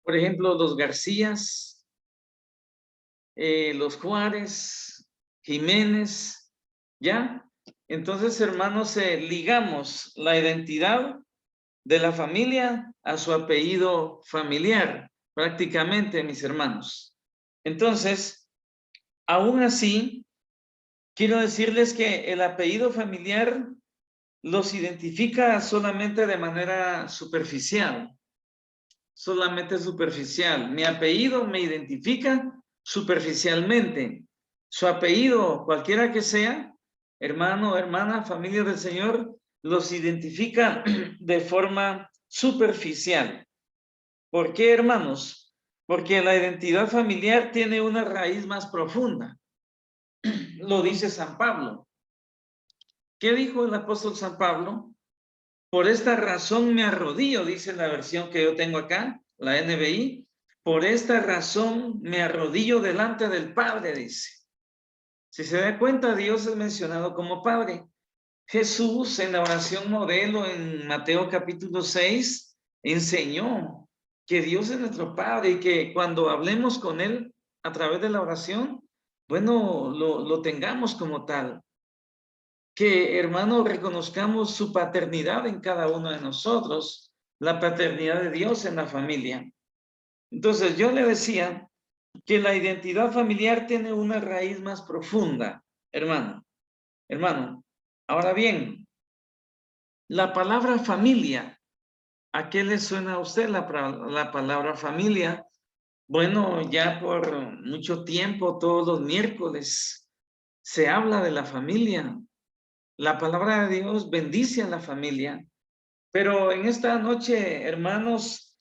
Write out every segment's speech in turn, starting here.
por ejemplo, los Garcías, los Juárez, Jiménez, ¿ya? Entonces, hermanos, ligamos la identidad de la familia a su apellido familiar, prácticamente, mis hermanos. Entonces, aún así, quiero decirles que el apellido familiar los identifica solamente de manera superficial, solamente superficial. Mi apellido me identifica superficialmente. Su apellido, cualquiera que sea, hermano, hermana, familia del Señor, los identifica de forma superficial. ¿Por qué, hermanos? Porque la identidad familiar tiene una raíz más profunda. Lo dice San Pablo. ¿Qué dijo el apóstol San Pablo? Por esta razón me arrodillo, dice la versión que yo tengo acá, la NBI. Por esta razón me arrodillo delante del Padre, dice. Si se da cuenta, Dios es mencionado como Padre. Jesús en la oración modelo en Mateo capítulo 6 enseñó que Dios es nuestro Padre y que cuando hablemos con Él a través de la oración, bueno, lo tengamos como tal. Que, hermano, reconozcamos su paternidad en cada uno de nosotros, la paternidad de Dios en la familia. Entonces, yo le decía que la identidad familiar tiene una raíz más profunda, hermano. Ahora bien, la palabra familia, ¿a qué le suena a usted la palabra familia? Bueno, ya por mucho tiempo, todos los miércoles, se habla de la familia. La palabra de Dios bendice a la familia. Pero en esta noche, hermanos,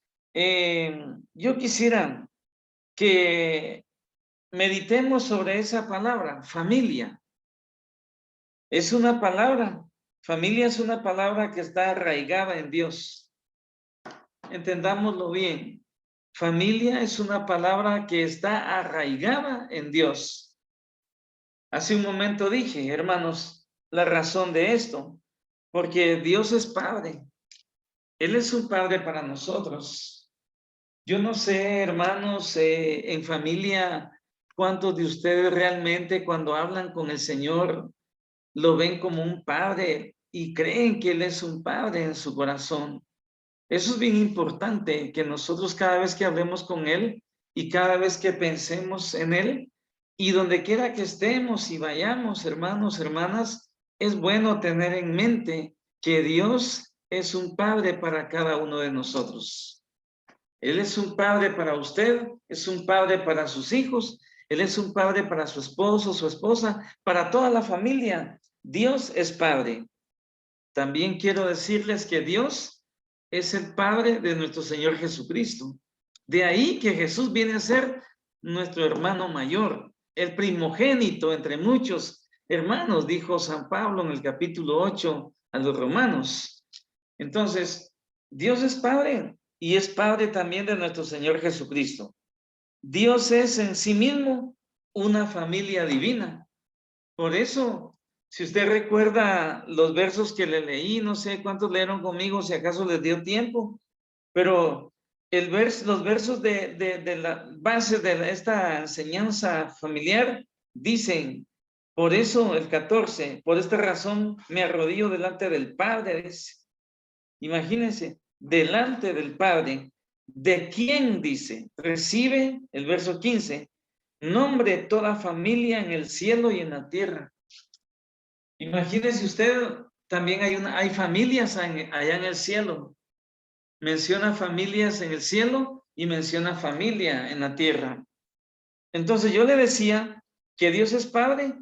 yo quisiera que meditemos sobre esa palabra, familia. Es una palabra, familia es una palabra que está arraigada en Dios. Entendámoslo bien. Familia es una palabra que está arraigada en Dios. Hace un momento dije, hermanos, la razón de esto, porque Dios es Padre. Él es un Padre para nosotros. Yo no sé, hermanos, en familia, cuántos de ustedes realmente cuando hablan con el Señor lo ven como un Padre y creen que Él es un Padre en su corazón. Eso es bien importante, que nosotros cada vez que hablemos con Él y cada vez que pensemos en Él y donde quiera que estemos y vayamos, hermanos, hermanas, es bueno tener en mente que Dios es un Padre para cada uno de nosotros. Él es un Padre para usted, es un Padre para sus hijos, Él es un Padre para su esposo, su esposa, para toda la familia. Dios es Padre. También quiero decirles que Dios es el Padre de nuestro Señor Jesucristo. De ahí que Jesús viene a ser nuestro hermano mayor, el primogénito entre muchos hermanos, dijo San Pablo en el capítulo 8 a los romanos. Entonces, Dios es Padre y es Padre también de nuestro Señor Jesucristo. Dios es en sí mismo una familia divina. Por eso, si usted recuerda los versos que le leí, no sé cuántos leyeron conmigo, si acaso les dio tiempo, pero los versos de la base de esta enseñanza familiar dicen, por eso el 14, por esta razón me arrodillo delante del Padre. Dice. Imagínense, delante del Padre, ¿de quién dice? Recibe, el verso 15, nombre toda familia en el cielo y en la tierra. Imagínese usted, también hay familias allá en el cielo. Menciona familias en el cielo y menciona familia en la tierra. Entonces yo le decía que Dios es Padre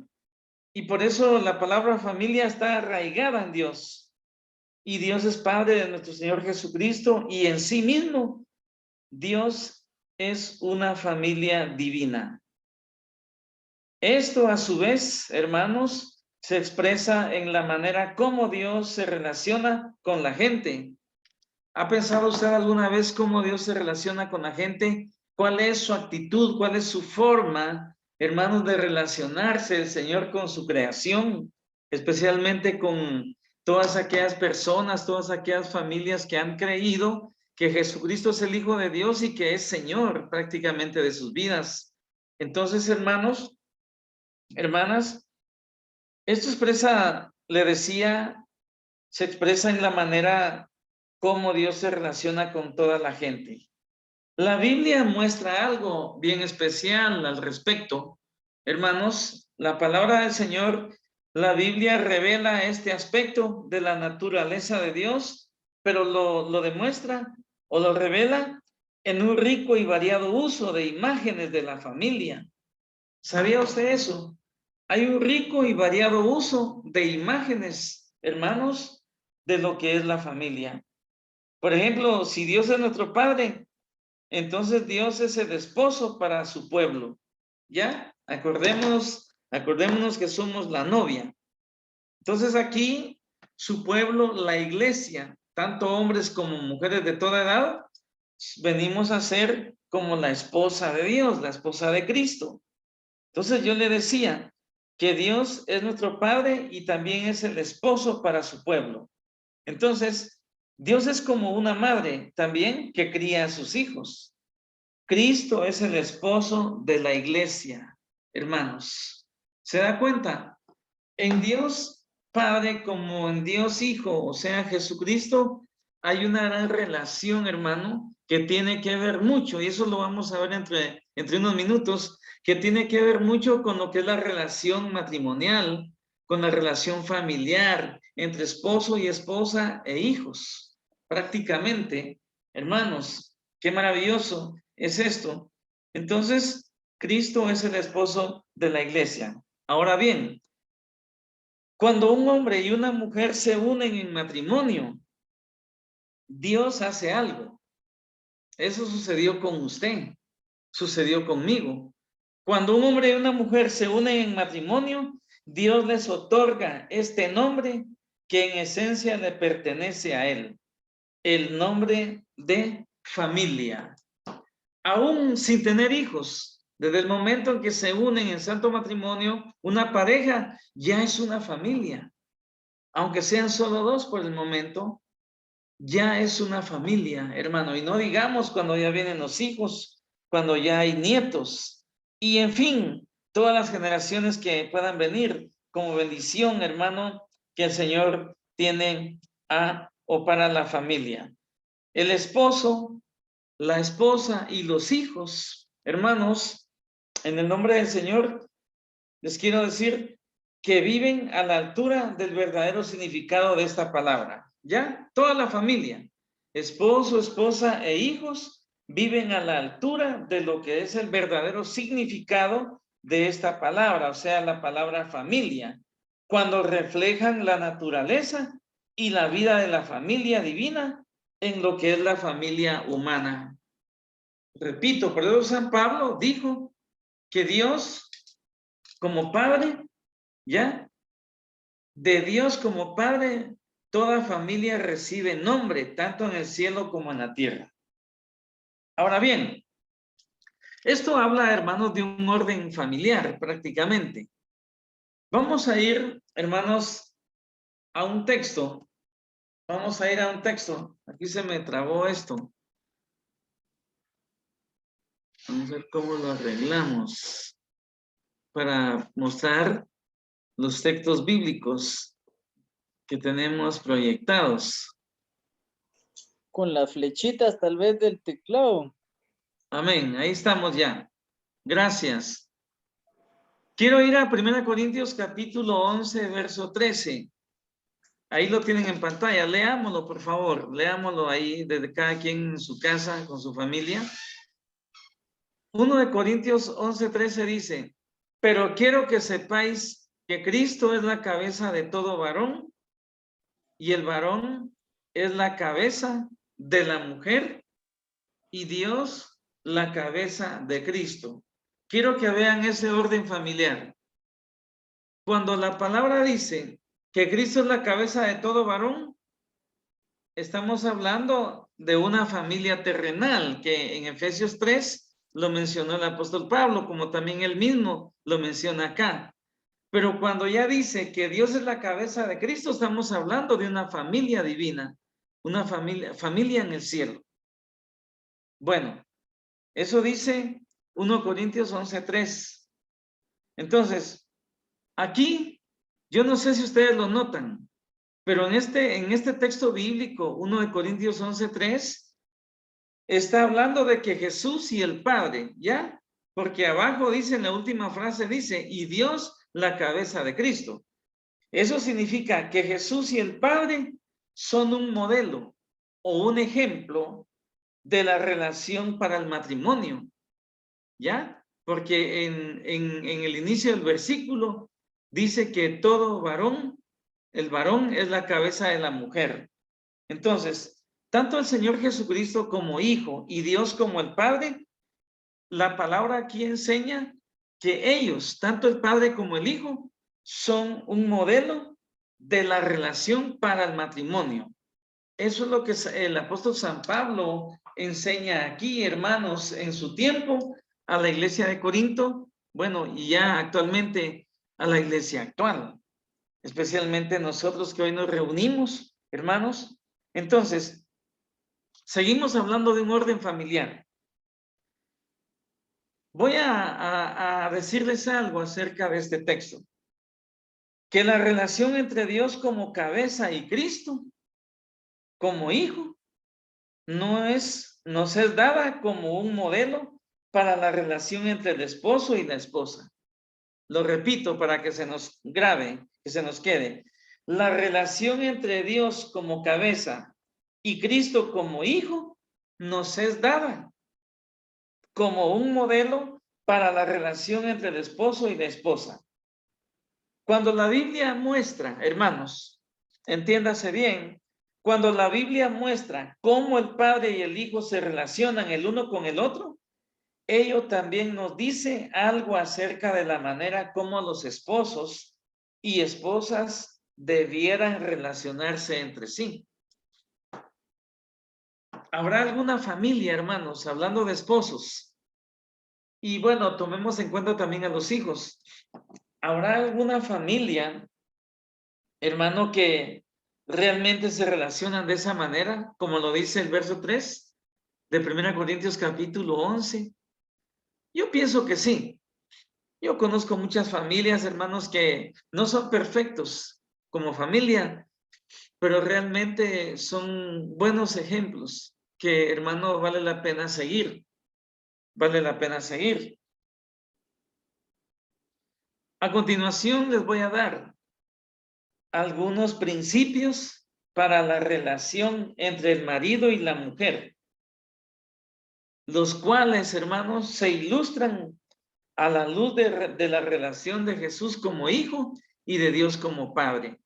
y por eso la palabra familia está arraigada en Dios. Y Dios es Padre de nuestro Señor Jesucristo y en sí mismo Dios es una familia divina. Esto a su vez, hermanos, se expresa en la manera como Dios se relaciona con la gente. ¿Ha pensado usted alguna vez cómo Dios se relaciona con la gente? ¿Cuál es su actitud? ¿Cuál es su forma, hermanos, de relacionarse el Señor con su creación? Especialmente con todas aquellas personas, todas aquellas familias que han creído que Jesucristo es el Hijo de Dios y que es Señor prácticamente de sus vidas. Entonces, hermanos, hermanas, esto expresa, le decía, se expresa en la manera como Dios se relaciona con toda la gente. La Biblia muestra algo bien especial al respecto. Hermanos, la palabra del Señor, la Biblia revela este aspecto de la naturaleza de Dios, pero lo demuestra o lo revela en un rico y variado uso de imágenes de la familia. ¿Sabía usted eso? Hay un rico y variado uso de imágenes, hermanos, de lo que es la familia. Por ejemplo, si Dios es nuestro Padre, entonces Dios es el esposo para su pueblo. ¿Ya? Acordémonos que somos la novia. Entonces aquí, su pueblo, la iglesia, tanto hombres como mujeres de toda edad, venimos a ser como la esposa de Dios, la esposa de Cristo. Entonces yo le decía que Dios es nuestro Padre y también es el esposo para su pueblo. Entonces, Dios es como una madre también que cría a sus hijos. Cristo es el esposo de la iglesia, hermanos. ¿Se da cuenta? En Dios Padre como en Dios Hijo, o sea, Jesucristo, hay una gran relación, hermano, que tiene que ver mucho, y eso lo vamos a ver entre unos minutos, que tiene que ver mucho con lo que es la relación matrimonial, con la relación familiar, entre esposo y esposa e hijos. Prácticamente, hermanos, qué maravilloso es esto. Entonces, Cristo es el esposo de la iglesia. Ahora bien, cuando un hombre y una mujer se unen en matrimonio, Dios hace algo. Eso sucedió con usted, sucedió conmigo. Cuando un hombre y una mujer se unen en matrimonio, Dios les otorga este nombre que en esencia le pertenece a él, el nombre de familia. Aún sin tener hijos, desde el momento en que se unen en santo matrimonio, una pareja ya es una familia. Aunque sean solo dos por el momento, ya es una familia, hermano. Y no digamos cuando ya vienen los hijos, cuando ya hay nietos. Y en fin, todas las generaciones que puedan venir como bendición, hermano, que el Señor tiene a o para la familia. El esposo, la esposa y los hijos, hermanos, en el nombre del Señor, les quiero decir que viven a la altura del verdadero significado de esta palabra. ¿Ya? Toda la familia, esposo, esposa e hijos, viven a la altura de lo que es el verdadero significado de esta palabra, o sea, la palabra familia, cuando reflejan la naturaleza y la vida de la familia divina en lo que es la familia humana. Repito, por eso San Pablo dijo que Dios como Padre, ¿ya? De Dios como Padre, toda familia recibe nombre, tanto en el cielo como en la tierra. Ahora bien, esto habla, hermanos, de un orden familiar, prácticamente. Vamos a ir, hermanos, a un texto. Vamos a ir a un texto. Aquí se me trabó esto. Vamos a ver cómo lo arreglamos para mostrar los textos bíblicos que tenemos proyectados. Con las flechitas tal vez del teclado. Amén, ahí estamos ya. Gracias. Quiero ir a 1 Corintios capítulo 11, verso 13. Ahí lo tienen en pantalla. Leámoslo, por favor. Leámoslo ahí desde cada quien en su casa, con su familia. 1 Corintios 11, 13 dice, pero quiero que sepáis que Cristo es la cabeza de todo varón y el varón es la cabeza de la mujer y Dios la cabeza de Cristo. Quiero que vean ese orden familiar. Cuando la palabra dice que Cristo es la cabeza de todo varón, estamos hablando de una familia terrenal, que en Efesios 3 lo mencionó el apóstol Pablo, como también él mismo lo menciona acá. Pero cuando ya dice que Dios es la cabeza de Cristo, estamos hablando de una familia divina, una familia en el cielo. Bueno, eso dice 1 Corintios 11:3. Entonces, aquí, yo no sé si ustedes lo notan, pero en este texto bíblico, 1 de Corintios 11:3, está hablando de que Jesús y el Padre, ¿ya? Porque abajo dice, en la última frase dice, y Dios la cabeza de Cristo. Eso significa que Jesús y el Padre son un modelo o un ejemplo de la relación para el matrimonio, ¿ya? Porque en el inicio del versículo dice que todo varón, el varón es la cabeza de la mujer. Entonces, tanto el Señor Jesucristo como Hijo y Dios como el Padre, la palabra aquí enseña que ellos, tanto el Padre como el Hijo, son un modelo de la relación para el matrimonio. Eso es lo que el apóstol San Pablo enseña aquí, hermanos, en su tiempo a la iglesia de Corinto, bueno, y ya actualmente a la iglesia actual, especialmente nosotros que hoy nos reunimos, hermanos. Entonces, seguimos hablando de un orden familiar. Voy a decirles algo acerca de este texto, que la relación entre Dios como cabeza y Cristo como hijo nos es dada como un modelo para la relación entre el esposo y la esposa. Lo repito para que se nos grabe, que se nos quede. La relación entre Dios como cabeza y Cristo como hijo nos es dada como un modelo para la relación entre el esposo y la esposa. Cuando la Biblia muestra, hermanos, entiéndase bien, cuando la Biblia muestra cómo el padre y el hijo se relacionan el uno con el otro, ello también nos dice algo acerca de la manera como los esposos y esposas debieran relacionarse entre sí. ¿Habrá alguna familia, hermanos, hablando de esposos? Y bueno, tomemos en cuenta también a los hijos. ¿Habrá alguna familia, hermano, que realmente se relacionan de esa manera, como lo dice el verso 3 de 1 Corintios capítulo 11? Yo pienso que sí. Yo conozco muchas familias, hermanos, que no son perfectos como familia, pero realmente son buenos ejemplos que, hermano, vale la pena seguir. Vale la pena seguir. A continuación les voy a dar algunos principios para la relación entre el marido y la mujer, los cuales, hermanos, se ilustran a la luz de la relación de Jesús como hijo y de Dios como padre.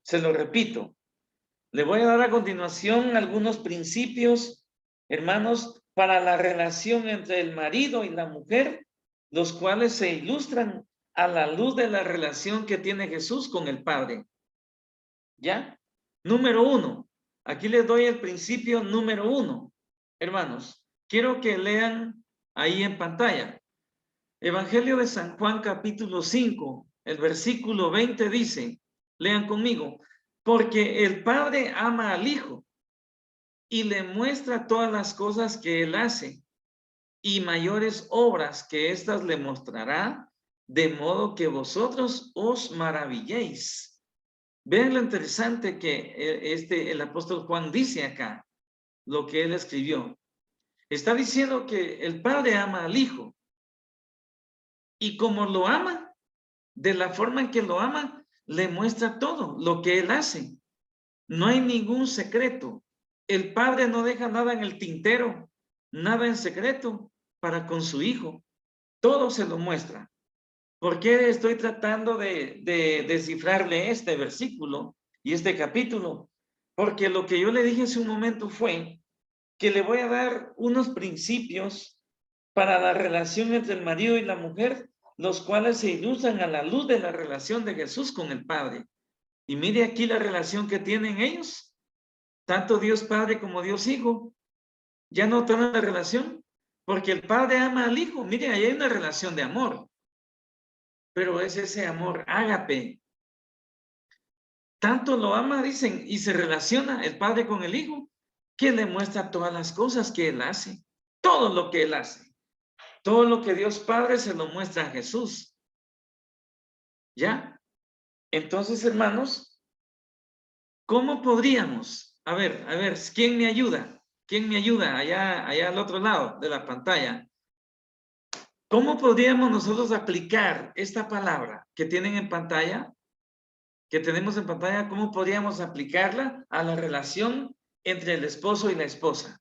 Se lo repito, le voy a dar a continuación algunos principios, hermanos, para la relación entre el marido y la mujer, los cuales se ilustran a la luz de la relación que tiene Jesús con el Padre. ¿Ya? Número 1. Aquí les doy el principio número 1. Hermanos, quiero que lean ahí en pantalla. Evangelio de San Juan capítulo 5, el versículo 20 dice, lean conmigo, porque el Padre ama al Hijo y le muestra todas las cosas que Él hace y mayores obras que éstas le mostrará, de modo que vosotros os maravilléis. Vean lo interesante que el apóstol Juan dice acá, lo que él escribió. Está diciendo que el Padre ama al Hijo y como lo ama, de la forma en que lo ama, le muestra todo lo que él hace. No hay ningún secreto. El Padre no deja nada en el tintero, nada en secreto para con su Hijo. Todo se lo muestra. ¿Por qué estoy tratando de descifrarle este versículo y este capítulo? Porque lo que yo le dije hace un momento fue que le voy a dar unos principios para la relación entre el marido y la mujer, los cuales se ilustran a la luz de la relación de Jesús con el Padre. Y mire aquí la relación que tienen ellos, tanto Dios Padre como Dios Hijo. ¿Ya notaron la relación? Porque el Padre ama al Hijo. Mire, ahí hay una relación de amor, pero es ese amor ágape. Tanto lo ama, dicen, y se relaciona el Padre con el Hijo, que le muestra todas las cosas que Él hace, todo lo que Él hace. Todo lo que Dios Padre se lo muestra a Jesús. ¿Ya? Entonces, hermanos, ¿cómo podríamos? A ver, ¿quién me ayuda? ¿Quién me ayuda allá al otro lado de la pantalla? ¿Cómo podríamos nosotros aplicar esta palabra que tienen en pantalla, que tenemos en pantalla, cómo podríamos aplicarla a la relación entre el esposo y la esposa,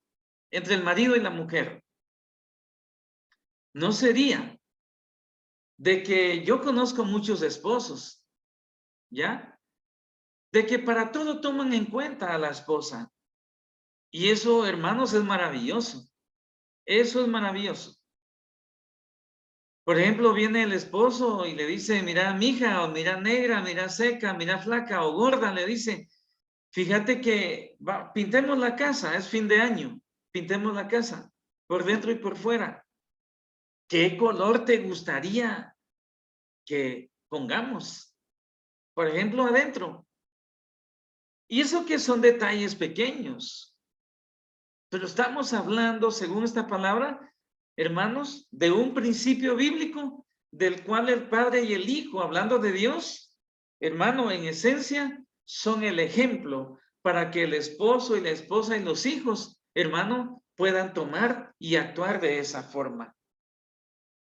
entre el marido y la mujer? No sería de que yo conozco muchos esposos, ¿ya? De que para todo toman en cuenta a la esposa. Y eso, hermanos, es maravilloso. Eso es maravilloso. Por ejemplo, viene el esposo y le dice, mira, mija, o mira negra, mira seca, mira flaca o gorda, le dice, fíjate que pintemos la casa, es fin de año, pintemos la casa, por dentro y por fuera. ¿Qué color te gustaría que pongamos? Por ejemplo, adentro. Y eso que son detalles pequeños. Pero estamos hablando, según esta palabra, hermanos, de un principio bíblico del cual el Padre y el Hijo, hablando de Dios, hermano, en esencia, son el ejemplo para que el esposo y la esposa y los hijos, hermano, puedan tomar y actuar de esa forma.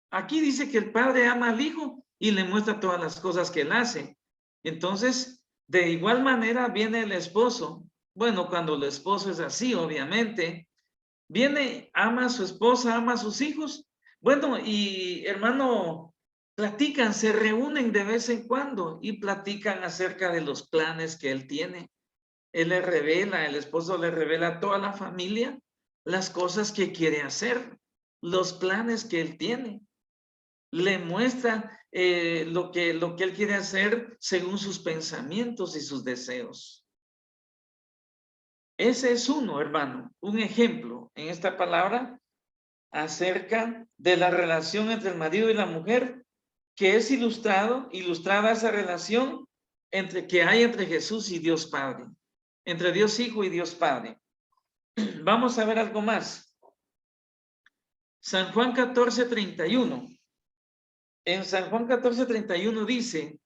Aquí dice que el Padre ama al Hijo y le muestra todas las cosas que Él hace. Entonces, de igual manera viene el esposo. Bueno, cuando el esposo es así, obviamente, viene, ama a su esposa, ama a sus hijos. Bueno, y hermano, platican, se reúnen de vez en cuando y platican acerca de los planes que él tiene. Él le revela, el esposo le revela a toda la familia las cosas que quiere hacer, los planes que él tiene. Le muestra lo que él quiere hacer según sus pensamientos y sus deseos. Ese es uno, hermano, un ejemplo en esta palabra acerca de la relación entre el marido y la mujer, que es ilustrada esa relación que hay entre Jesús y Dios Padre, entre Dios Hijo y Dios Padre. Vamos a ver algo más. San Juan 14:31. En San Juan 14:31 dice,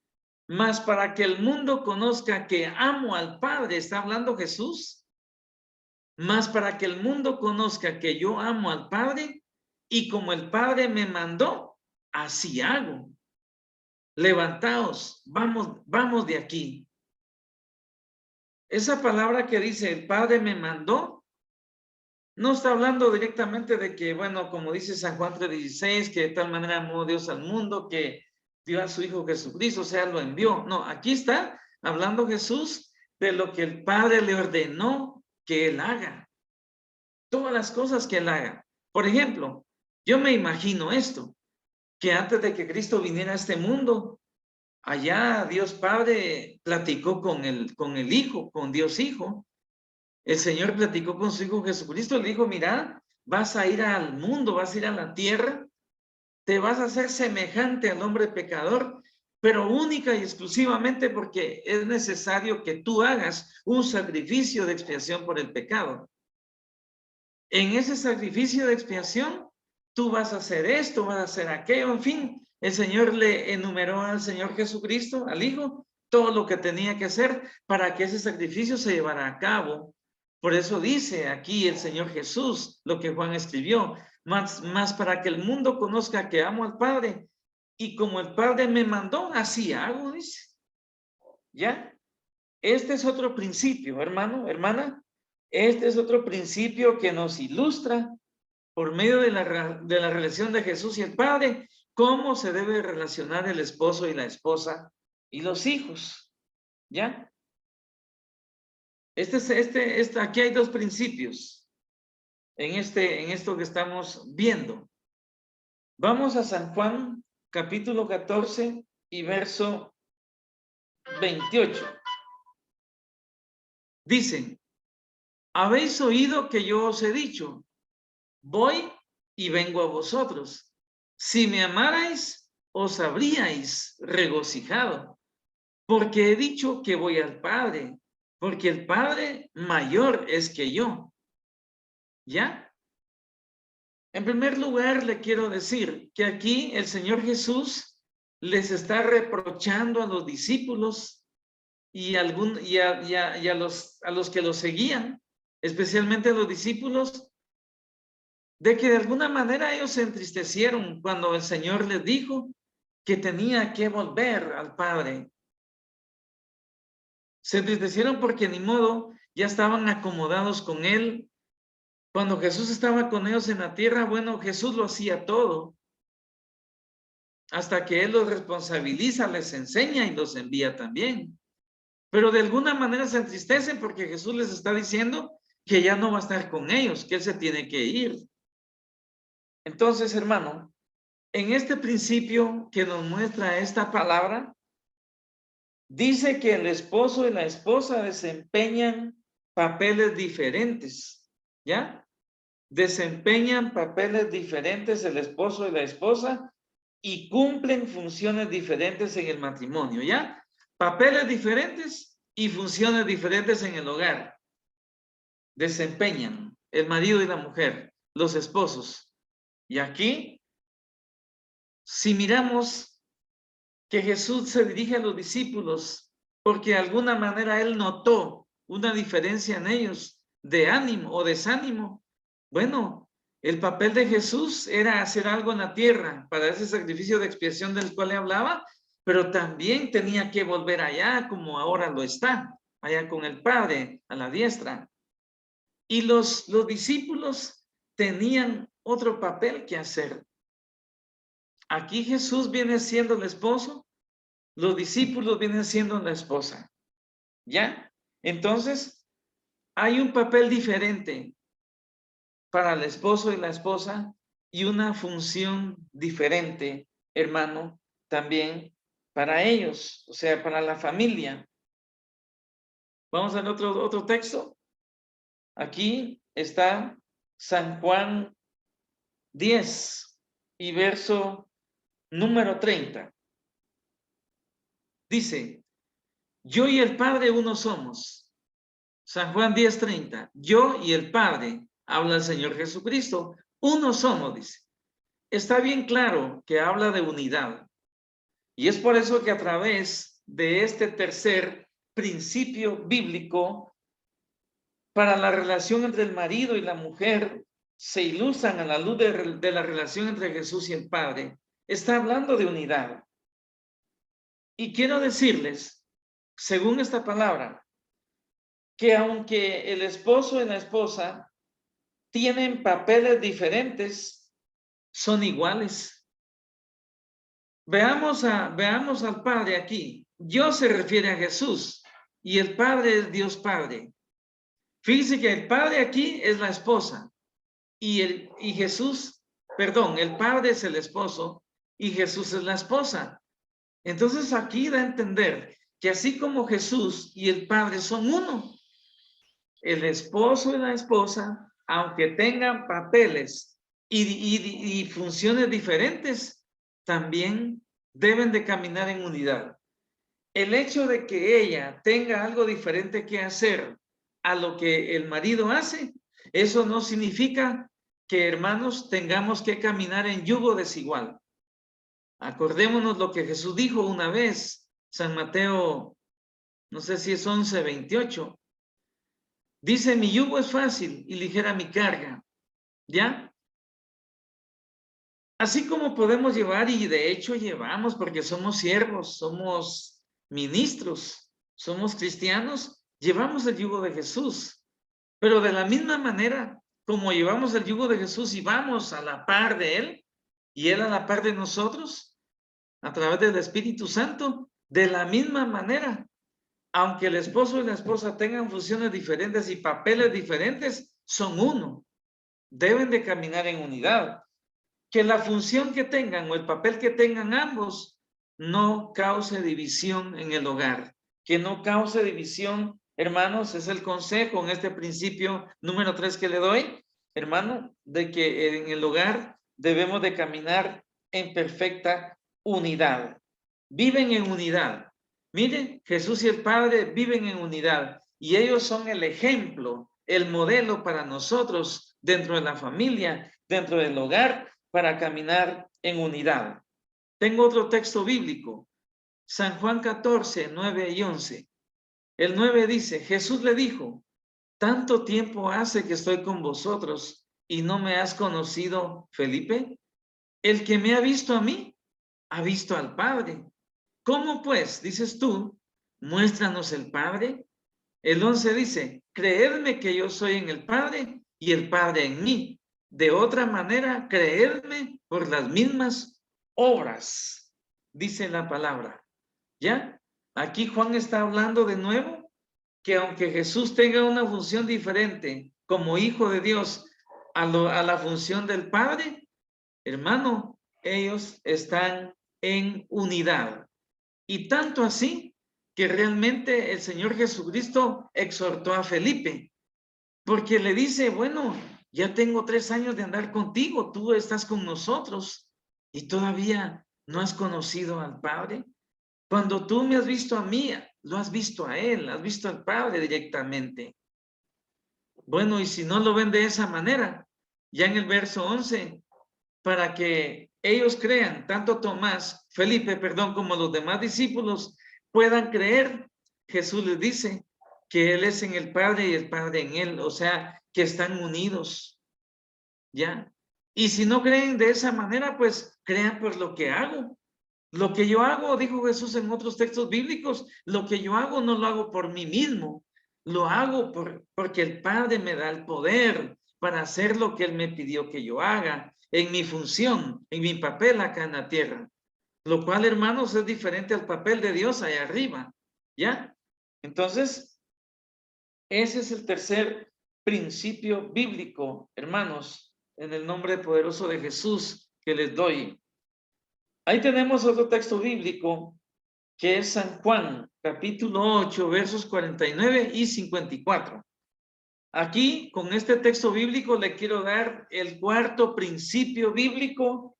mas para que el mundo conozca que amo al Padre, está hablando Jesús, mas para que el mundo conozca que yo amo al Padre y como el Padre me mandó, así hago. Levantaos, vamos de aquí. Esa palabra que dice el Padre me mandó, no está hablando directamente de que, bueno, como dice San Juan 3:16, que de tal manera amó Dios al mundo que dio a su Hijo Jesucristo, o sea, lo envió. No, aquí está hablando Jesús de lo que el Padre le ordenó que Él haga. Todas las cosas que Él haga. Por ejemplo, yo me imagino esto, que antes de que Cristo viniera a este mundo, allá Dios Padre platicó con el Hijo, con Dios Hijo. El Señor platicó con su Hijo Jesucristo. Le dijo, mira, vas a ir al mundo, vas a ir a la tierra, te vas a hacer semejante al hombre pecador, pero única y exclusivamente porque es necesario que tú hagas un sacrificio de expiación por el pecado. En ese sacrificio de expiación, tú vas a hacer esto, vas a hacer aquello, en fin. El Señor le enumeró al Señor Jesucristo, al Hijo, todo lo que tenía que hacer para que ese sacrificio se llevara a cabo. Por eso dice aquí el Señor Jesús, lo que Juan escribió, más para que el mundo conozca que amo al Padre, y como el Padre me mandó, así hago, dice. ¿Ya? Este es otro principio, hermano, hermana. Este es otro principio que nos ilustra por medio de la relación de Jesús y el Padre, cómo se debe relacionar el esposo y la esposa y los hijos. ¿Ya? Aquí hay dos principios en esto que estamos viendo. Vamos a San Juan, capítulo 14 y verso 28. Dicen, habéis oído que yo os he dicho, voy y vengo a vosotros. Si me amarais, os habríais regocijado, porque he dicho que voy al Padre, porque el Padre mayor es que yo. ¿Ya? En primer lugar, le quiero decir que aquí el Señor Jesús les está reprochando a los discípulos y a los que los seguían, especialmente a los discípulos, de que de alguna manera ellos se entristecieron cuando el Señor les dijo que tenía que volver al Padre. Se entristecieron porque ni modo, ya estaban acomodados con Él. Cuando Jesús estaba con ellos en la tierra, bueno, Jesús lo hacía todo. Hasta que Él los responsabiliza, les enseña y los envía también. Pero de alguna manera se entristecen porque Jesús les está diciendo que ya no va a estar con ellos, que Él se tiene que ir. Entonces, hermano, en este principio que nos muestra esta palabra, dice que el esposo y la esposa desempeñan papeles diferentes, ¿ya? Desempeñan papeles diferentes el esposo y la esposa y cumplen funciones diferentes en el matrimonio, ¿ya? Papeles diferentes y funciones diferentes en el hogar. Desempeñan el marido y la mujer, los esposos. Y aquí, si miramos que Jesús se dirige a los discípulos, porque de alguna manera Él notó una diferencia en ellos de ánimo o desánimo. Bueno, el papel de Jesús era hacer algo en la tierra para ese sacrificio de expiación del cual le hablaba, pero también tenía que volver allá como ahora lo está, allá con el Padre a la diestra. Y los discípulos tenían otro papel que hacer. Aquí Jesús viene siendo el esposo, los discípulos vienen siendo la esposa. ¿Ya? Entonces, hay un papel diferente para el esposo y la esposa y una función diferente, hermano, también para ellos, o sea, para la familia. Vamos al otro texto. Aquí está San Juan 10 y verso número 30. Dice, yo y el Padre uno somos. San Juan 10:30. Yo y el Padre, habla el Señor Jesucristo, uno somos, dice. Está bien claro que habla de unidad. Y es por eso que a través de este tercer principio bíblico para la relación entre el marido y la mujer se ilustran a la luz de la relación entre Jesús y el Padre. Está hablando de unidad. Y quiero decirles, según esta palabra, que aunque el esposo y la esposa tienen papeles diferentes, son iguales. Veamos al Padre aquí. Dios se refiere a Jesús y el Padre es Dios Padre. Fíjense que el Padre aquí es la esposa y Jesús, perdón, el Padre es el esposo y Jesús es la esposa. Entonces aquí da a entender que así como Jesús y el Padre son uno, el esposo y la esposa, aunque tengan papeles y funciones diferentes, también deben de caminar en unidad. El hecho de que ella tenga algo diferente que hacer a lo que el marido hace, eso no significa que, hermanos, tengamos que caminar en yugo desigual. Acordémonos lo que Jesús dijo una vez, San Mateo, no sé si es 11:28. Dice, mi yugo es fácil y ligera mi carga. ¿Ya? Así como podemos llevar, y de hecho llevamos, porque somos siervos, somos ministros, somos cristianos, llevamos el yugo de Jesús. Pero de la misma manera, como llevamos el yugo de Jesús y vamos a la par de Él, y Él a la par de nosotros, a través del Espíritu Santo, de la misma manera, aunque el esposo y la esposa tengan funciones diferentes y papeles diferentes, son uno. Deben de caminar en unidad. Que la función que tengan o el papel que tengan ambos no cause división en el hogar. Que no cause división, hermanos, es el consejo en este principio número 3 que le doy, hermano, de que en el hogar debemos de caminar en perfecta unidad. Viven en unidad. Miren, Jesús y el Padre viven en unidad y ellos son el ejemplo el modelo para nosotros dentro de la familia, dentro del hogar, para caminar en unidad. Tengo otro texto bíblico, San Juan 14, 9 y 11. El 9 dice, Jesús le dijo, ¿tanto tiempo hace que estoy con vosotros y no me has conocido, Felipe? El que me ha visto a mí, ha visto al Padre. ¿Cómo pues, dices tú, muéstranos el Padre? El 11 dice, creedme que yo soy en el Padre y el Padre en mí. De otra manera, creedme por las mismas obras, dice la palabra. ¿Ya? Aquí Juan está hablando de nuevo que aunque Jesús tenga una función diferente como hijo de Dios a la función del Padre, hermano, ellos están en unidad. Y tanto así que realmente el Señor Jesucristo exhortó a Felipe, porque le dice, bueno, ya tengo 3 años de andar contigo, tú estás con nosotros y todavía no has conocido al Padre. Cuando tú me has visto a mí, lo has visto a Él, has visto al Padre directamente. Bueno, y si no lo ven de esa manera, ya en el verso 11, para que ellos crean, tanto Felipe, como los demás discípulos puedan creer, Jesús les dice que Él es en el Padre y el Padre en Él, o sea, que están unidos, ¿ya? Y si no creen de esa manera, pues crean por lo que hago. Lo que yo hago, dijo Jesús en otros textos bíblicos, lo que yo hago no lo hago por mí mismo, lo hago porque el Padre me da el poder para hacer lo que Él me pidió que yo haga, en mi función, en mi papel acá en la tierra. Lo cual, hermanos, es diferente al papel de Dios allá arriba, ¿ya? Entonces, ese es el tercer principio bíblico, hermanos, en el nombre poderoso de Jesús que les doy. Ahí tenemos otro texto bíblico que es San Juan, capítulo 8, versos 49 y 54. Aquí, con este texto bíblico, le quiero dar el cuarto principio bíblico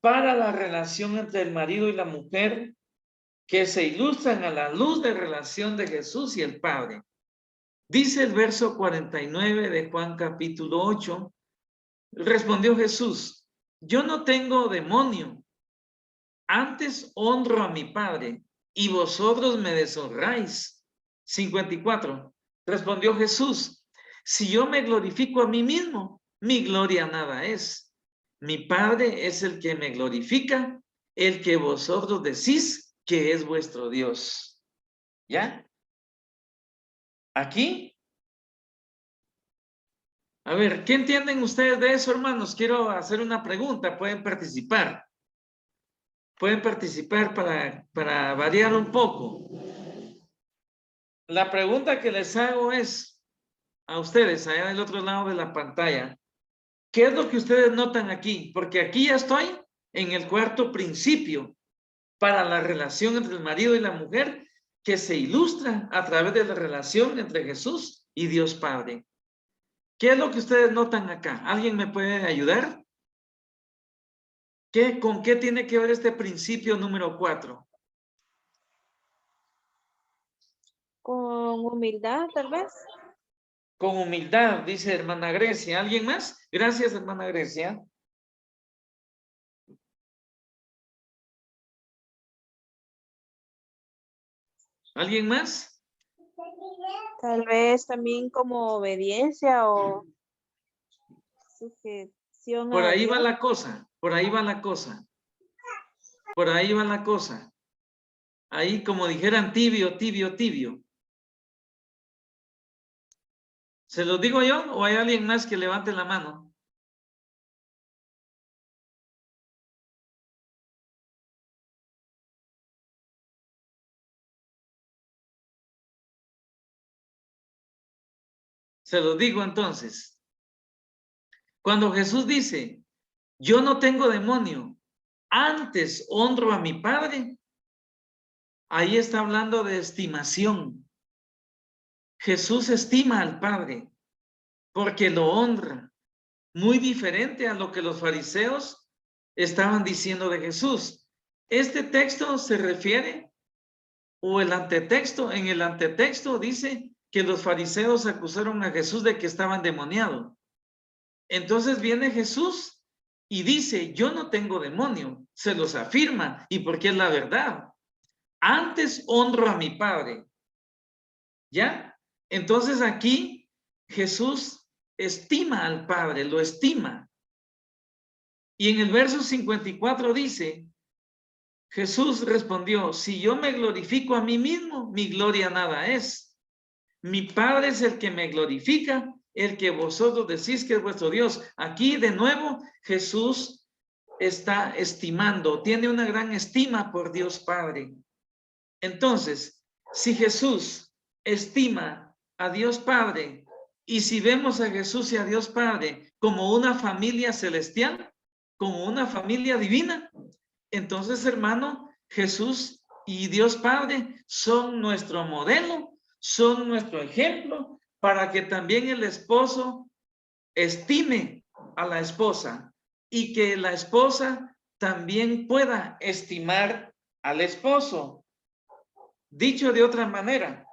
para la relación entre el marido y la mujer, que se ilustran a la luz de relación de Jesús y el Padre. Dice el verso 49 de Juan capítulo 8, respondió Jesús, yo no tengo demonio, antes honro a mi Padre, y vosotros me deshonráis. 54. Respondió Jesús, si yo me glorifico a mí mismo, mi gloria nada es. Mi Padre es el que me glorifica, el que vosotros decís que es vuestro Dios. ¿Ya? Aquí. A ver, ¿qué entienden ustedes de eso, hermanos? Quiero hacer una pregunta, pueden participar. Pueden participar para variar un poco. La pregunta que les hago es a ustedes, allá del otro lado de la pantalla, ¿qué es lo que ustedes notan aquí? Porque aquí ya estoy en el cuarto principio para la relación entre el marido y la mujer que se ilustra a través de la relación entre Jesús y Dios Padre. ¿Qué es lo que ustedes notan acá? ¿Alguien me puede ayudar? ¿Con qué tiene que ver este principio número 4? Con humildad, tal vez. Con humildad, dice hermana Grecia. ¿Alguien más? Gracias, hermana Grecia. ¿Alguien más? Tal vez también como obediencia o sujeción Por a ahí va Dios. la cosa, por ahí va la cosa. Por ahí va la cosa. Ahí como dijeran tibio, tibio, tibio. ¿Se los digo yo o hay alguien más que levante la mano? Se los digo entonces. Cuando Jesús dice, yo no tengo demonio, antes honro a mi Padre, ahí está hablando de estimación. Jesús estima al Padre porque lo honra. Muy diferente a lo que los fariseos estaban diciendo de Jesús. Este texto se refiere, o el antetexto, en el antetexto dice que los fariseos acusaron a Jesús de que estaba endemoniado. Entonces viene Jesús y dice, yo no tengo demonio, se los afirma, y porque es la verdad. Antes honro a mi Padre. ¿Ya? Entonces aquí Jesús estima al Padre, lo estima. Y en el verso 54 dice, Jesús respondió, si yo me glorifico a mí mismo, mi gloria nada es. Mi Padre es el que me glorifica, el que vosotros decís que es vuestro Dios. Aquí de nuevo Jesús está estimando, tiene una gran estima por Dios Padre. Entonces, si Jesús estima a Dios Padre y si vemos a Jesús y a Dios Padre como una familia celestial, como una familia divina, entonces, hermano, Jesús y Dios Padre son nuestro modelo, son nuestro ejemplo para que también el esposo estime a la esposa y que la esposa también pueda estimar al esposo. Dicho de otra manera,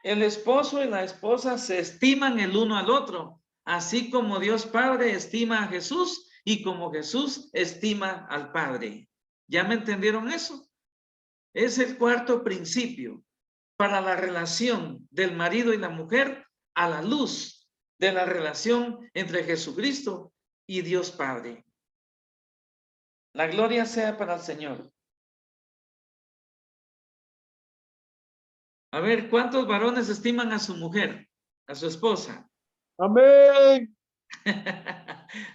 el esposo y la esposa se estiman el uno al otro, así como Dios Padre estima a Jesús y como Jesús estima al Padre. ¿Ya me entendieron eso? Es el cuarto principio para la relación del marido y la mujer a la luz de la relación entre Jesucristo y Dios Padre. La gloria sea para el Señor. A ver, ¿cuántos varones estiman a su mujer, a su esposa? Amén.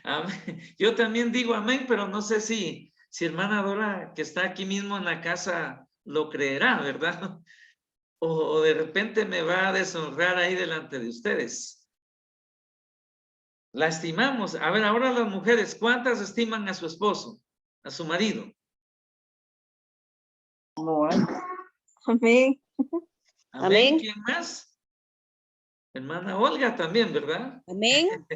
Amén. Yo también digo amén, pero no sé si hermana Dora, que está aquí mismo en la casa, lo creerá, ¿verdad? O de repente me va a deshonrar ahí delante de ustedes. La estimamos. A ver, ahora las mujeres, ¿cuántas estiman a su esposo, a su marido? No hay. Amén. Amén. Amén. ¿Quién más? Hermana Olga también, ¿verdad? Amén.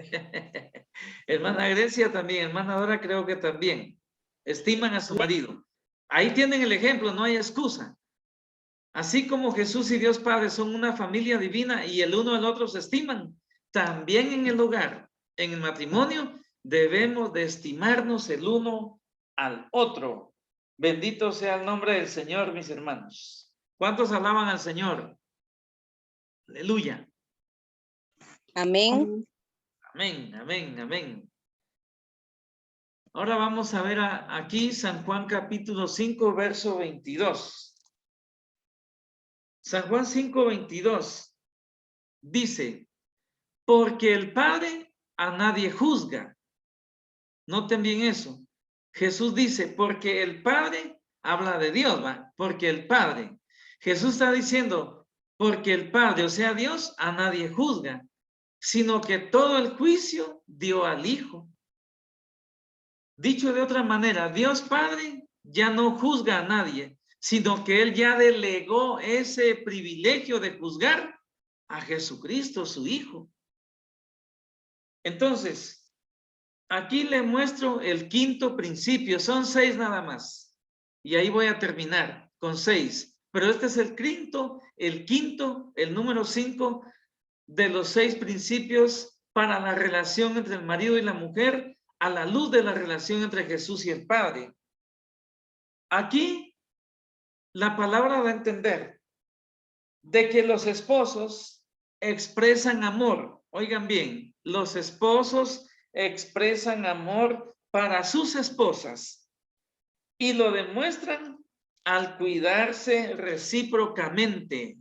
Hermana Grecia también, hermana Dora creo que también. Estiman a su marido. Ahí tienen el ejemplo, no hay excusa. Así como Jesús y Dios Padre son una familia divina y el uno al otro se estiman, también en el hogar, en el matrimonio, debemos de estimarnos el uno al otro. Bendito sea el nombre del Señor, mis hermanos. ¿Cuántos alaban al Señor? Aleluya. Amén. Amén, amén, amén. Ahora vamos a ver aquí San Juan capítulo 5, verso 22. San Juan 5, 22 dice, porque el Padre a nadie juzga. Noten bien eso. Jesús dice, porque el Padre habla de Dios, ¿va? Porque el Padre. Jesús está diciendo, porque el Padre, o sea, Dios, a nadie juzga, sino que todo el juicio dio al Hijo. Dicho de otra manera, Dios Padre ya no juzga a nadie, sino que Él ya delegó ese privilegio de juzgar a Jesucristo, su Hijo. Entonces, aquí le muestro el quinto principio. Son 6 nada más. Y ahí voy a terminar con 6. Pero este es el quinto, el número 5 de los 6 principios para la relación entre el marido y la mujer a la luz de la relación entre Jesús y el Padre. Aquí la palabra da a entender de que los esposos expresan amor. Oigan bien, los esposos expresan amor para sus esposas y lo demuestran al cuidarse recíprocamente.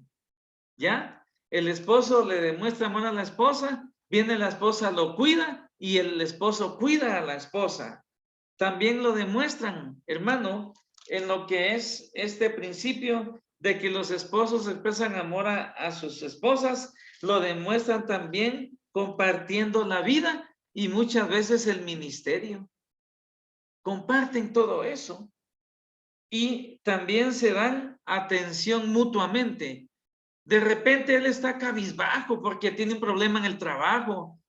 ¿Ya? El esposo le demuestra amor a la esposa, viene la esposa, lo cuida y el esposo cuida a la esposa. También lo demuestran, hermano, en lo que es este principio de que los esposos expresan amor a sus esposas, lo demuestran también compartiendo la vida y muchas veces el ministerio. Comparten todo eso y también se dan atención mutuamente. De repente él está cabizbajo porque tiene un problema en el trabajo.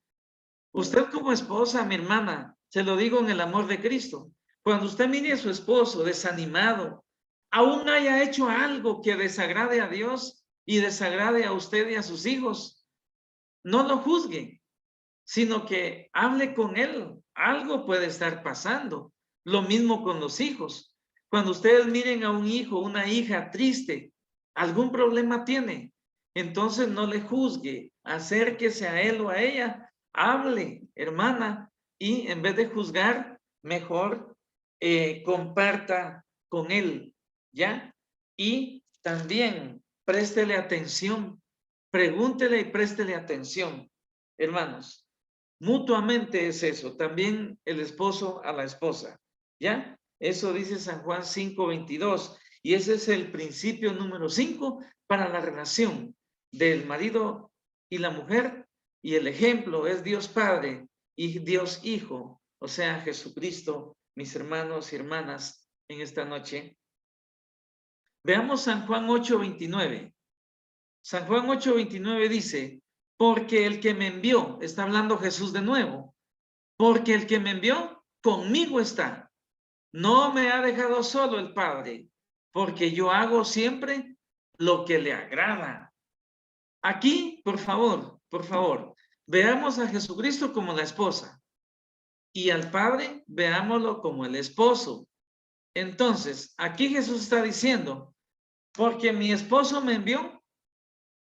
Usted como esposa, mi hermana, se lo digo en el amor de Cristo, cuando usted mire a su esposo desanimado, aún haya hecho algo que desagrade a Dios, y desagrade a usted y a sus hijos, no lo juzgue, sino que hable con él. Algo puede estar pasando. Lo mismo con los hijos. Cuando ustedes miren a un hijo, una hija triste, algún problema tiene, entonces no le juzgue, acérquese a él o a ella, hable, hermana, y en vez de juzgar, mejor comparta con él, ¿ya? Y también préstele atención, pregúntele y préstele atención, hermanos. Mutuamente es eso, también el esposo a la esposa, ¿ya? Eso dice San Juan 5:22, y ese es el principio número 5 para la relación del marido y la mujer, y el ejemplo es Dios Padre y Dios Hijo, o sea, Jesucristo, mis hermanos y hermanas, en esta noche. Veamos San Juan 8:29. San Juan 8:29 dice, porque el que me envió, está hablando Jesús de nuevo, porque el que me envió conmigo está. No me ha dejado solo el Padre, porque yo hago siempre lo que le agrada. Aquí, por favor, veamos a Jesucristo como la esposa y al Padre veámoslo como el esposo. Entonces, aquí Jesús está diciendo, porque mi esposo me envió,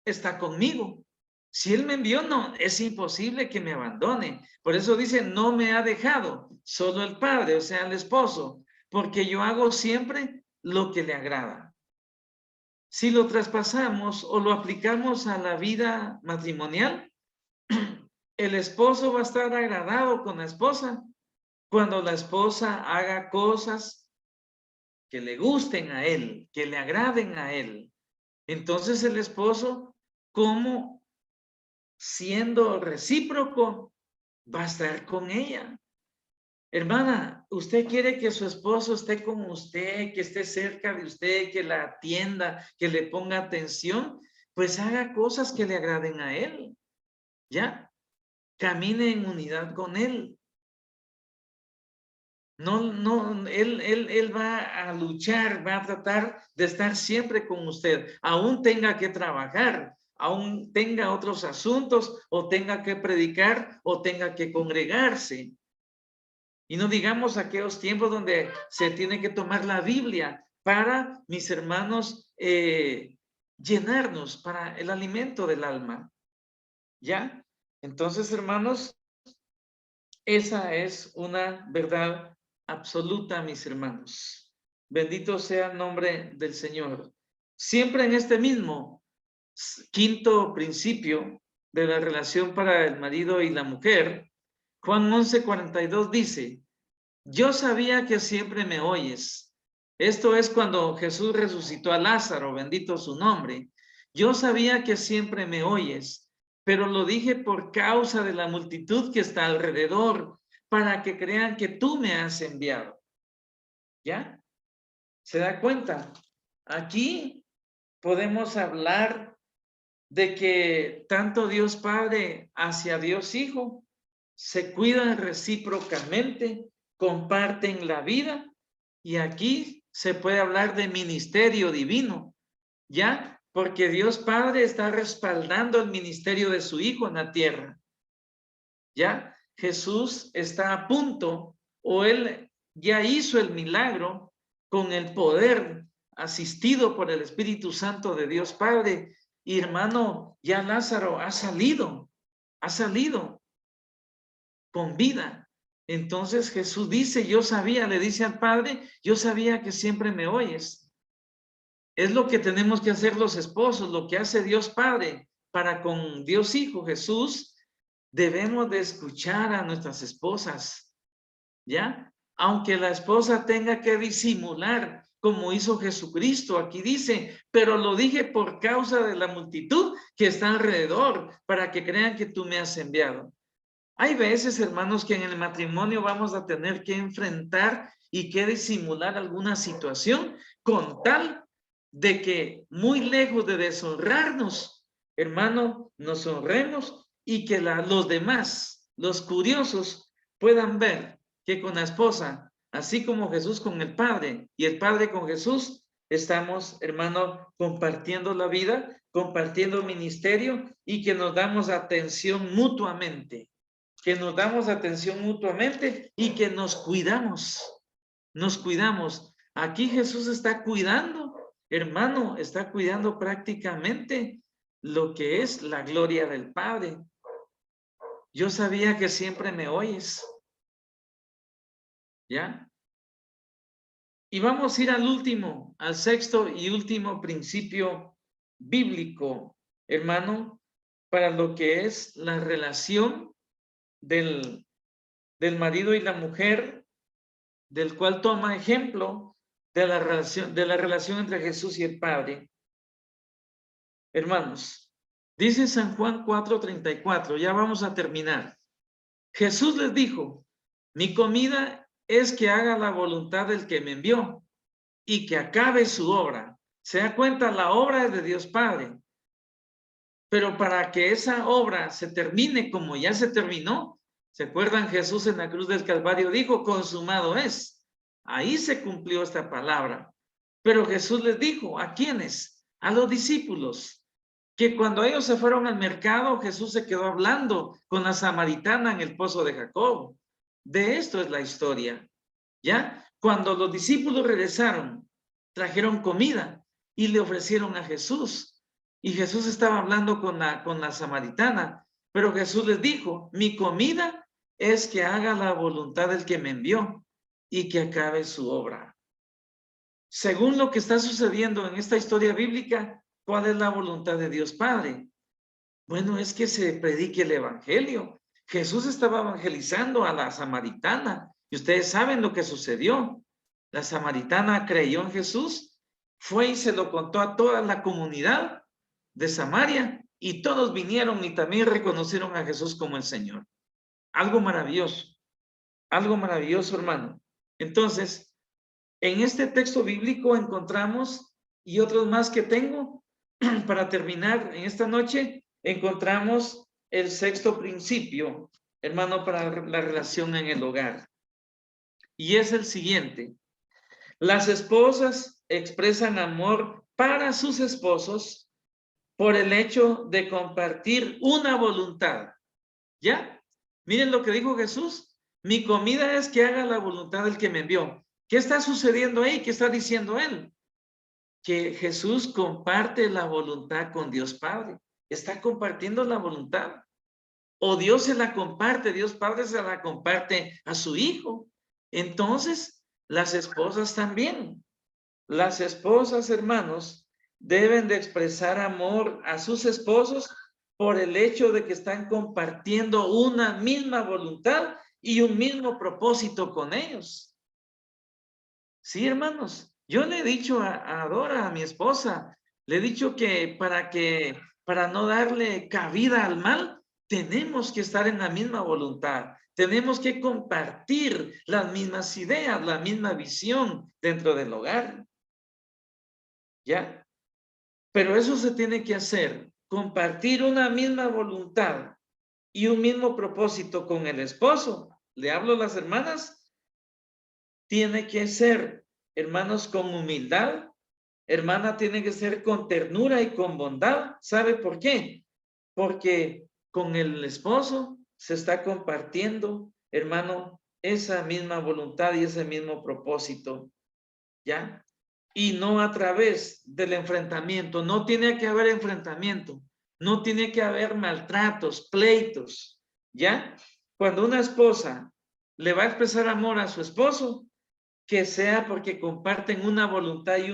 está conmigo. Si él me envió, no, es imposible que me abandone. Por eso dice, no me ha dejado, solo el Padre, o sea, el esposo, porque yo hago siempre lo que le agrada. Si lo traspasamos o lo aplicamos a la vida matrimonial, el esposo va a estar agradado con la esposa cuando la esposa haga cosas que le gusten a él, que le agraden a él. Entonces el esposo, como siendo recíproco, va a estar con ella. Hermana, usted quiere que su esposo esté con usted, que esté cerca de usted, que la atienda, que le ponga atención, pues haga cosas que le agraden a él, ¿ya? Camine en unidad con él. No, él va a luchar, va a tratar de estar siempre con usted, aún tenga que trabajar, aún tenga otros asuntos, o tenga que predicar, o tenga que congregarse. Y no digamos aquellos tiempos donde se tiene que tomar la Biblia para, mis hermanos, llenarnos para el alimento del alma. ¿Ya? Entonces, hermanos, esa es una verdad absoluta, mis hermanos. Bendito sea el nombre del Señor. Siempre en este mismo quinto principio de la relación para el marido y la mujer, Juan 11:42 dice, yo sabía que siempre me oyes. Esto es cuando Jesús resucitó a Lázaro, bendito su nombre. Yo sabía que siempre me oyes, pero lo dije por causa de la multitud que está alrededor, para que crean que tú me has enviado. ¿Ya? ¿Se da cuenta? Aquí podemos hablar de que tanto Dios Padre hacia Dios Hijo se cuidan recíprocamente, comparten la vida, y aquí se puede hablar de ministerio divino, ¿ya? Porque Dios Padre está respaldando el ministerio de su Hijo en la tierra, ¿ya? Jesús está a punto, o Él ya hizo el milagro con el poder asistido por el Espíritu Santo de Dios Padre. Y hermano, ya Lázaro ha salido con vida. Entonces Jesús dice, yo sabía, le dice al Padre, yo sabía que siempre me oyes. Es lo que tenemos que hacer los esposos, lo que hace Dios Padre para con Dios Hijo Jesús. Debemos de escuchar a nuestras esposas, ¿ya? Aunque la esposa tenga que disimular, como hizo Jesucristo. Aquí dice, pero lo dije por causa de la multitud que está alrededor, para que crean que tú me has enviado. Hay veces, hermanos, que en el matrimonio vamos a tener que enfrentar y que disimular alguna situación con tal de que, muy lejos de deshonrarnos, hermano, nos honremos y que los demás, los curiosos, puedan ver que con la esposa, así como Jesús con el Padre y el Padre con Jesús, estamos, hermano, compartiendo la vida compartiendo ministerio y que nos damos atención mutuamente. Que nos damos atención mutuamente y que nos cuidamos. Nos cuidamos. Aquí Jesús está cuidando, hermano, está cuidando prácticamente lo que es la gloria del Padre. Yo sabía que siempre me oyes. ¿Ya? Y vamos a ir al último, al sexto y último principio bíblico, hermano, para lo que es la relación del marido y la mujer, del cual toma ejemplo de la relación entre Jesús y el Padre. Hermanos, dice San Juan 4:34, ya vamos a terminar. Jesús les dijo, mi comida es que haga la voluntad del que me envió y que acabe su obra. Se da cuenta, la obra es de Dios Padre. Pero para que esa obra se termine como ya se terminó, ¿se acuerdan? Jesús en la cruz del Calvario dijo, consumado es. Ahí se cumplió esta palabra. Pero Jesús les dijo, ¿a quiénes? A los discípulos. Que cuando ellos se fueron al mercado, Jesús se quedó hablando con la samaritana en el pozo de Jacob. De esto es la historia. ¿Ya? Cuando los discípulos regresaron, trajeron comida y le ofrecieron a Jesús. Y Jesús estaba hablando con la samaritana, pero Jesús les dijo, mi comida es que haga la voluntad del que me envió y que acabe su obra. Según lo que está sucediendo en esta historia bíblica, ¿cuál es la voluntad de Dios Padre? Bueno, es que se predique el evangelio. Jesús estaba evangelizando a la samaritana y ustedes saben lo que sucedió. La samaritana creyó en Jesús, fue y se lo contó a toda la comunidad de Samaria y todos vinieron y también reconocieron a Jesús como el Señor. Algo maravilloso, hermano. Entonces, en este texto bíblico encontramos, y otros más que tengo, para terminar en esta noche, encontramos el sexto principio, hermano, para la relación en el hogar. Y es el siguiente. Las esposas expresan amor para sus esposos por el hecho de compartir una voluntad. ¿Ya? Miren lo que dijo Jesús. Mi comida es que haga la voluntad del que me envió. ¿Qué está sucediendo ahí? ¿Qué está diciendo él? Que Jesús comparte la voluntad con Dios Padre. Está compartiendo la voluntad. O Dios se la comparte, Dios Padre se la comparte a su Hijo. Entonces, las esposas también. Las esposas, hermanos, deben de expresar amor a sus esposos por el hecho de que están compartiendo una misma voluntad y un mismo propósito con ellos. Sí, hermanos, yo le he dicho a Dora, a mi esposa, le he dicho que para no darle cabida al mal, tenemos que estar en la misma voluntad. Tenemos que compartir las mismas ideas, la misma visión dentro del hogar. ¿Ya? Pero eso se tiene que hacer, compartir una misma voluntad y un mismo propósito con el esposo. Le hablo a las hermanas. Tiene que ser, hermanos, con humildad. Hermana, tiene que ser con ternura y con bondad. ¿Sabe por qué? Porque con el esposo se está compartiendo, hermano, esa misma voluntad y ese mismo propósito. ¿Ya? Y no a través del enfrentamiento. No tiene que haber enfrentamiento. No tiene que haber maltratos, pleitos. ¿Ya? Cuando una esposa le va a expresar amor a su esposo, que sea porque comparten una voluntad y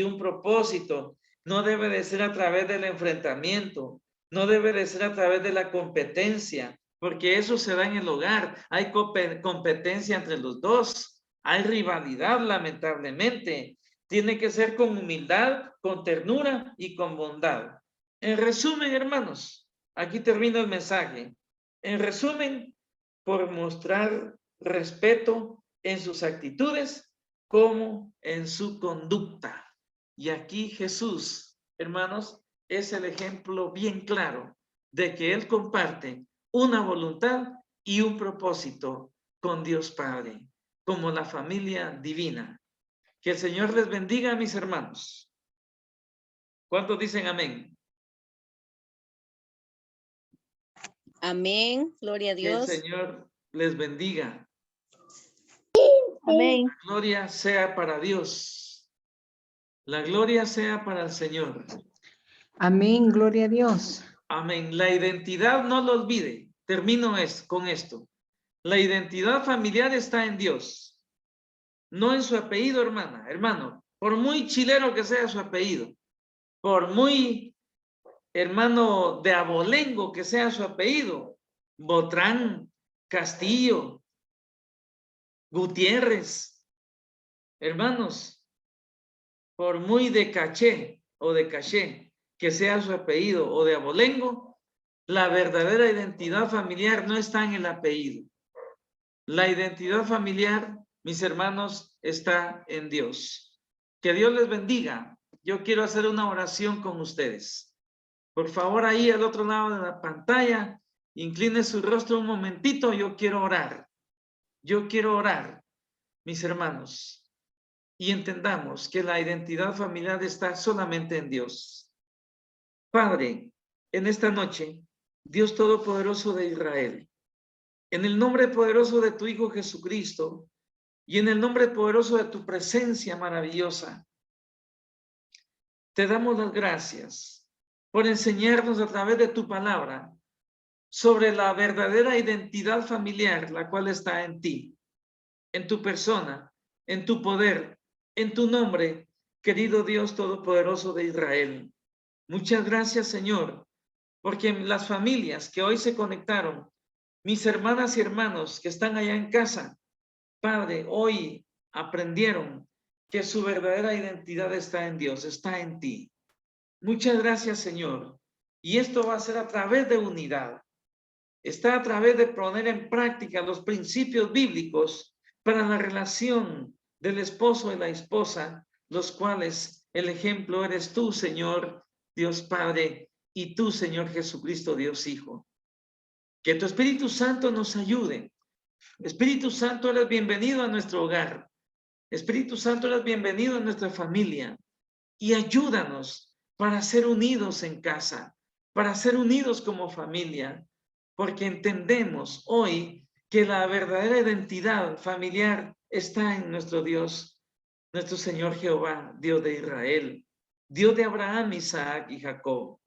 un propósito. No debe de ser a través del enfrentamiento. No debe de ser a través de la competencia, porque eso se da en el hogar. Hay competencia entre los dos. Hay rivalidad, lamentablemente. Tiene que ser con humildad, con ternura y con bondad. En resumen, hermanos, aquí termina el mensaje. En resumen, por mostrar respeto en sus actitudes como en su conducta. Y aquí Jesús, hermanos, es el ejemplo bien claro de que Él comparte una voluntad y un propósito con Dios Padre, como la familia divina. Que el Señor les bendiga, mis hermanos. ¿Cuántos dicen amén? Amén. Gloria a Que el Dios. Señor les bendiga. Amén. Gloria sea para Dios. La gloria sea para el Señor. Amén, gloria a Dios. Amén. La identidad, no lo olvide. Termino con esto. La identidad familiar está en Dios, no en su apellido, hermano. Por muy chileno que sea su apellido, por muy hermano de abolengo que sea su apellido, Botrán, Castillo, Gutiérrez, hermanos, por muy de caché o de caché que sea su apellido o de abolengo, la verdadera identidad familiar no está en el apellido. La identidad familiar, mis hermanos, está en Dios. Que Dios les bendiga. Yo quiero hacer una oración con ustedes. Por favor, ahí al otro lado de la pantalla, incline su rostro un momentito. Yo quiero orar. Yo quiero orar, mis hermanos. Y entendamos que la identidad familiar está solamente en Dios. Padre, en esta noche, Dios Todopoderoso de Israel, en el nombre poderoso de tu Hijo Jesucristo y en el nombre poderoso de tu presencia maravillosa, te damos las gracias por enseñarnos a través de tu palabra sobre la verdadera identidad familiar, la cual está en ti, en tu persona, en tu poder, en tu nombre, querido Dios Todopoderoso de Israel. Muchas gracias, Señor, porque las familias que hoy se conectaron, mis hermanas y hermanos que están allá en casa, Padre, hoy aprendieron que su verdadera identidad está en Dios, está en ti. Muchas gracias, Señor. Y esto va a ser a través de unidad. Está a través de poner en práctica los principios bíblicos para la relación del esposo y la esposa, los cuales el ejemplo eres tú, Señor, Dios Padre, y tú, Señor Jesucristo, Dios Hijo. Que tu Espíritu Santo nos ayude. Espíritu Santo, eres bienvenido a nuestro hogar. Espíritu Santo, eres bienvenido a nuestra familia. Y ayúdanos para ser unidos en casa, para ser unidos como familia, porque entendemos hoy que la verdadera identidad familiar está en nuestro Dios, nuestro Señor Jehová, Dios de Israel, Dios de Abraham, Isaac y Jacob.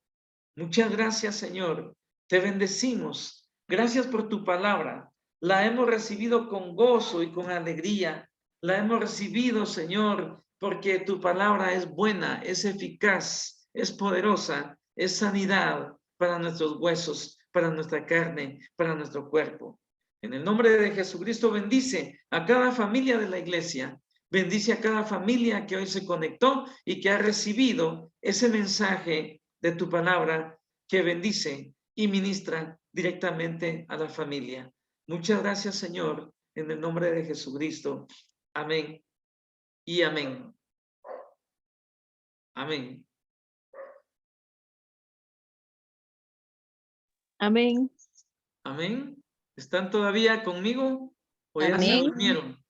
Muchas gracias, Señor. Te bendecimos. Gracias por tu palabra. La hemos recibido con gozo y con alegría. La hemos recibido, Señor, porque tu palabra es buena, es eficaz, es poderosa, es sanidad para nuestros huesos, para nuestra carne, para nuestro cuerpo. En el nombre de Jesucristo, bendice a cada familia de la iglesia. Bendice a cada familia que hoy se conectó y que ha recibido ese mensaje de tu palabra que bendice y ministra directamente a la familia. Muchas gracias, Señor, en el nombre de Jesucristo. Amén y amén. Amén. Amén. Amén. ¿Están todavía conmigo o ya se Amén. durmieron?